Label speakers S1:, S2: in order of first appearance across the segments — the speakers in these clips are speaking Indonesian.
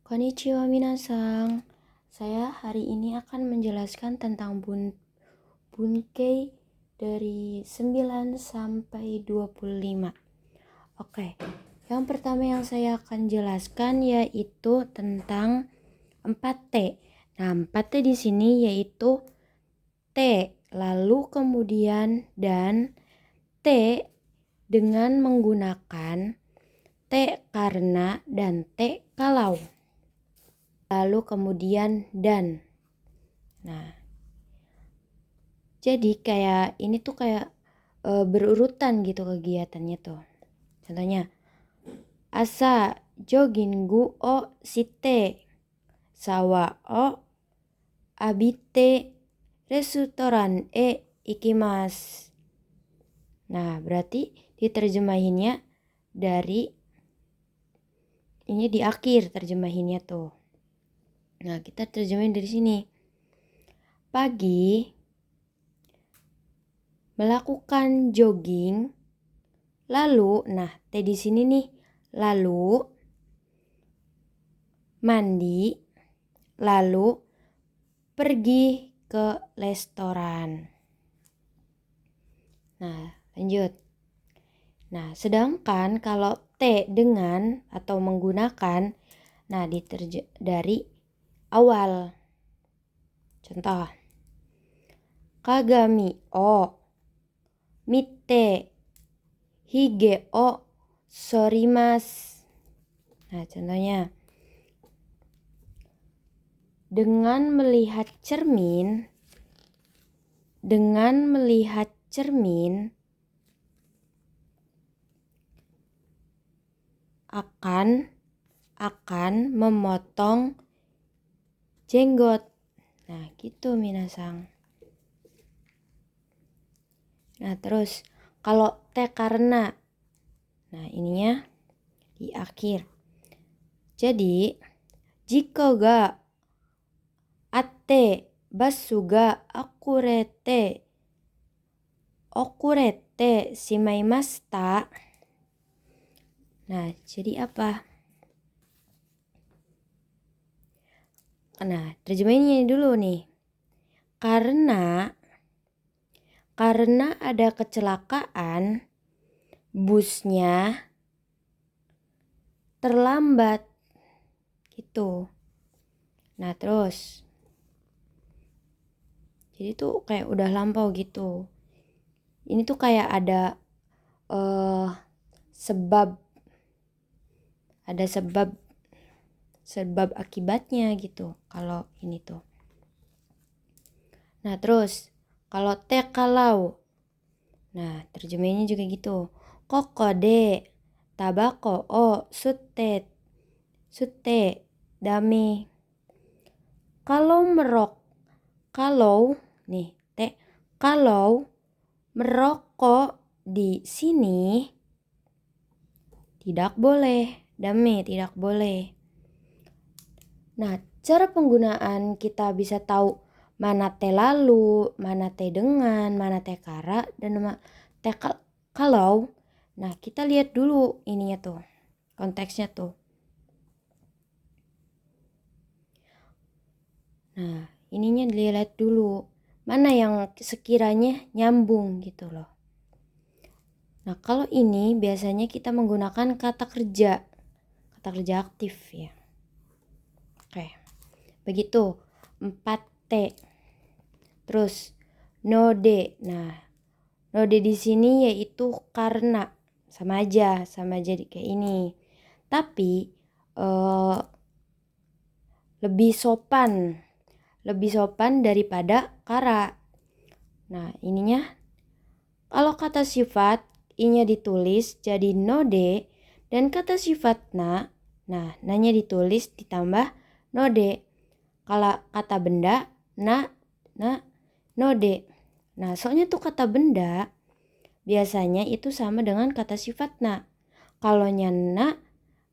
S1: Konnichiwa minasan. Saya hari ini akan menjelaskan tentang bunkei dari 9 sampai 25. Oke. Yang pertama yang saya akan jelaskan yaitu tentang 4T. Nah, 4T di sini yaitu T, lalu kemudian dan T dengan menggunakan T karena dan T kalau. Lalu kemudian dan. Nah, jadi kayak ini tuh kayak berurutan gitu kegiatannya tuh. Contohnya, asa jogginggu o shite, sawa o abite restoran e ikimasu. Nah, berarti diterjemahinnya dari ini di akhir terjemahinnya tuh. Nah, kita terjemahin dari sini. Pagi melakukan jogging, lalu, nah T di sini nih, lalu mandi, lalu pergi ke restoran. Nah, lanjut. Nah, sedangkan kalau T dengan atau menggunakan, nah dari awal. Contoh, kagami o mite hige o sorimasu. Nah, contohnya, dengan melihat cermin akan memotong jenggot. Nah, gitu minasang. Nah, terus kalau T karena, nah ininya di akhir. Jadi, jika ga atte basu ga okurete shimaimashita. Nah, jadi apa? Nah, terjemahinnya dulu nih. Karena ada kecelakaan, busnya terlambat gitu. Nah, terus jadi tuh kayak udah lampau gitu. Ini tuh kayak ada sebab akibatnya gitu kalau ini tuh. Nah, terus kalau T kalau, nah terjemahannya juga gitu. Koko de tabako o sute dame. Kalau merokok di sini tidak boleh, dame tidak boleh. Nah, cara penggunaan kita bisa tahu mana T lalu, mana T dengan, mana T kara, dan T kalau. Nah, kita lihat dulu ininya tuh, konteksnya tuh. Nah, ininya dilihat dulu, mana yang sekiranya nyambung gitu loh. Nah, kalau ini biasanya kita menggunakan kata kerja aktif ya. Oke, begitu 4T. Terus node. Nah, node di sini yaitu karena, sama aja kayak ini. Tapi lebih sopan daripada kara. Nah, ininya kalau kata sifat i-nya ditulis jadi node dan kata sifat na, nah na-nya ditulis ditambah node. Kalau kata benda na node. Nah, soalnya tuh kata benda biasanya itu sama dengan kata sifat na. Kalau nyana,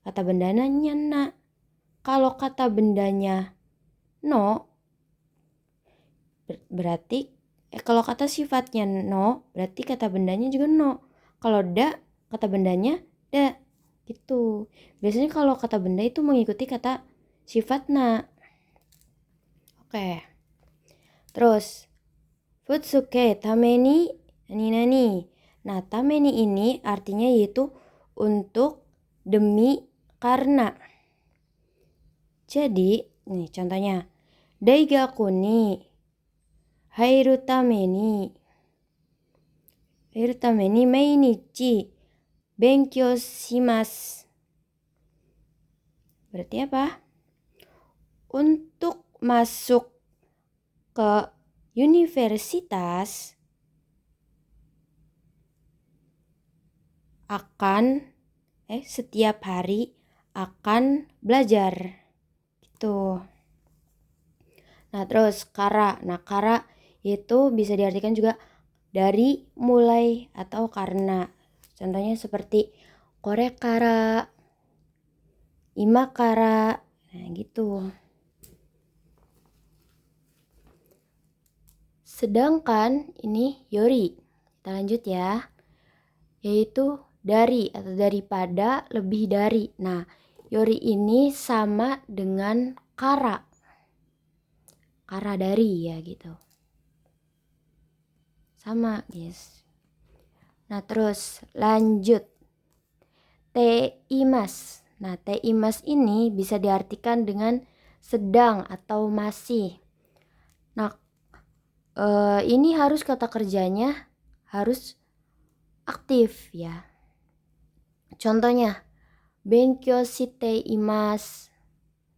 S1: kata bendanya nyana. Kalau kata bendanya no, berarti kalau kata sifatnya no, berarti kata bendanya juga no. Kalau da, kata bendanya da. Gitu. Biasanya kalau kata benda itu mengikuti kata sifatna. Oke. Terus futsuke tameni nani. Nah, tameni ini artinya yaitu untuk, demi, karena. Jadi, nih contohnya. Daigaku ni hairu tameni mainichi benkyou shimasu. Berarti apa? Untuk masuk ke universitas akan setiap hari akan belajar gitu. Nah, terus kara. Nah, kara itu bisa diartikan juga dari, mulai, atau karena. Contohnya seperti korekara, imakara. Nah, gitu. Sedangkan ini yori. Kita lanjut ya. Yaitu dari atau daripada, lebih dari. Nah, yori ini sama dengan kara. Kara dari ya gitu. Sama guys. Nah, terus lanjut. Teimas. Nah, teimas ini bisa diartikan dengan sedang atau masih. Nah, ini harus kata kerjanya harus aktif ya. Contohnya, benkyou shite imasu,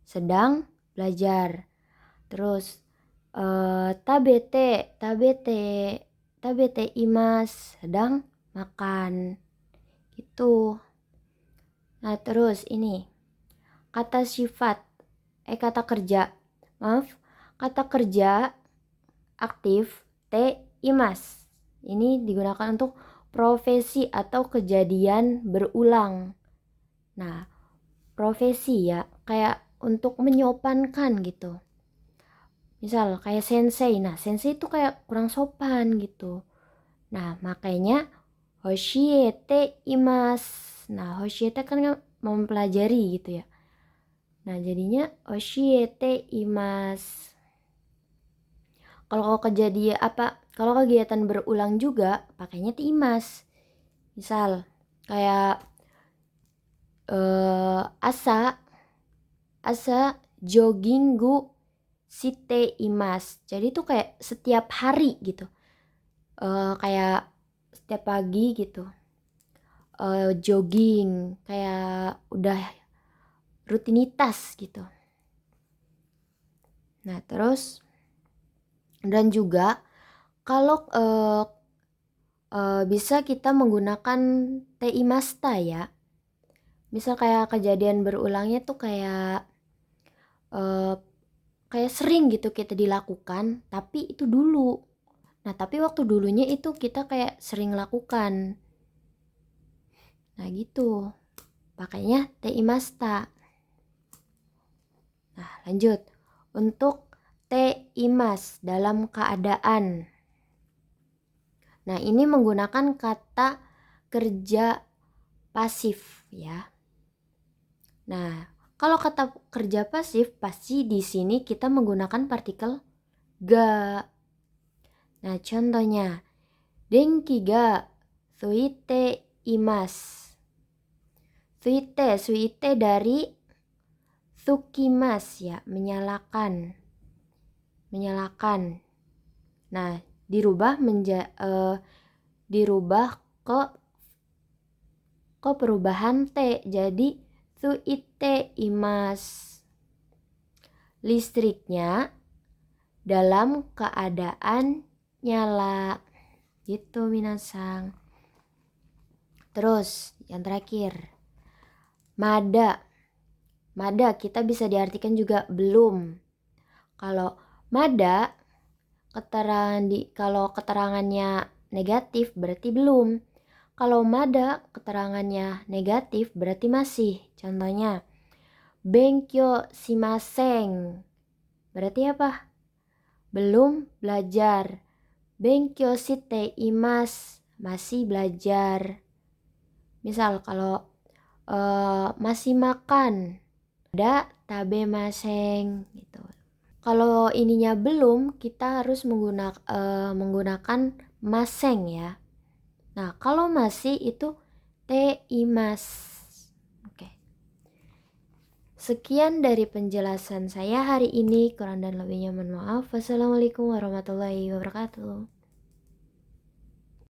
S1: sedang belajar. Terus tabete imasu, sedang makan. Gitu. Nah, terus ini kata sifat kata kerja. Kata kerja aktif imas. Ini digunakan untuk profesi atau kejadian berulang. Nah, profesi ya kayak untuk menyopankan gitu. Misal kayak sensei. Nah, sensei itu kayak kurang sopan gitu. Nah, makanya hoshiete imasu. Nah, hoshiete kan mempelajari gitu ya. Nah, jadinya hoshiete imasu. Kalau kegiatan berulang juga pakainya imas. Misal kayak asa jogginggu shite imasu. Jadi itu kayak setiap hari gitu. Kayak setiap pagi gitu. Jogging kayak udah rutinitas gitu. Nah, terus dan juga kalau bisa kita menggunakan teimasta ya. Misal kayak kejadian berulangnya tuh kayak sering gitu kita dilakukan, tapi itu dulu. Nah, tapi waktu dulunya itu kita kayak sering lakukan. Nah, gitu. Pakainya teimasta. Nah, lanjut. Untuk teimas dalam keadaan. Nah, ini menggunakan kata kerja pasif ya. Nah, kalau kata kerja pasif pasti di sini kita menggunakan partikel ga. Nah, contohnya denki ga tsuite imasu. Tsuite dari tsukimasu ya, menyalakan. Nah, dirubah ke perubahan te, jadi tsuite imasu. Listriknya dalam keadaan nyala. Gitu minasang. Terus yang terakhir, mada. Mada kita bisa diartikan juga belum. Kalau mada kalau keterangannya negatif berarti belum. Kalau mada keterangannya negatif berarti masih. Contohnya benkyou shimasen. Berarti apa? Belum belajar. Benkyou shite imasu, masih belajar. Misal kalau masih makan. ada tabemaseng gitu. Kalau ininya belum, kita harus menggunakan maseng ya. Nah, kalau masih itu teimas. Oke. Sekian dari penjelasan saya hari ini. Kurang dan lebihnya mohon maaf. Wassalamualaikum warahmatullahi wabarakatuh.